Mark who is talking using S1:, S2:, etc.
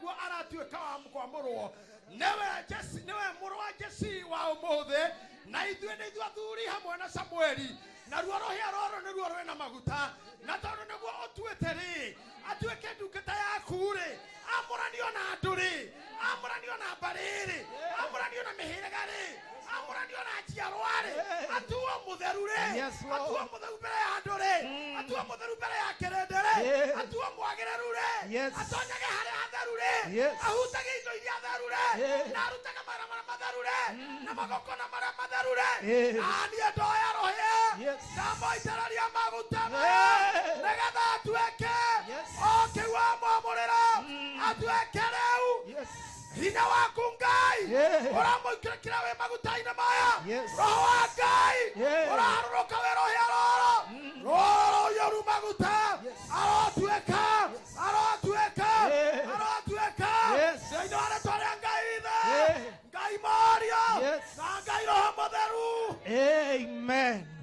S1: neguo aratuĩka wa kwamũrwo nĩwe mũrũ wa Jesse wa ũmũthĩ, na ithuĩ nĩ ithuĩ athuri hamwe na Samueli, na ruo rũhĩa rũrũ nĩruo rwĩna maguta, na tondũ nĩguo ũtuĩte rĩ atuĩke ndungata yaku rĩ, amũranio na andũ rĩ, amũranio na mbarĩ rĩ, amũranio na mĩhĩrĩga rĩ, amũranio na njiarwa rĩ, atuo mũtheru rĩ, atuo mũtheru mbere ya andũ rĩ, atuo mũtheru mbere ya kĩrĩndĩ rĩ, atuo mwagĩrĩru rĩ, atonyage harĩa hatheru rĩ, ahutagie indo iria theru rĩ, na arutage mara matheru rĩ, na magongona marĩa matheru rĩ, na niĩ ndoya rũhĩa ndamoitĩrĩria maguta nĩgetha atuĩke ũkĩu wa mwamũrĩro, atuĩke rĩu hinya waku Ngai ũramũikĩrĩkĩra wĩ maguta-inĩ maya, roho wa Ngai ũraharũrũka wĩ rũhĩa rũrũ rũiyũru maguta, arotuĩka thĩinĩ wa rĩĩtwa rĩa Ngai Ithe, Ngai Mwaria na Ngai Roho Mũtheru.
S2: Amen.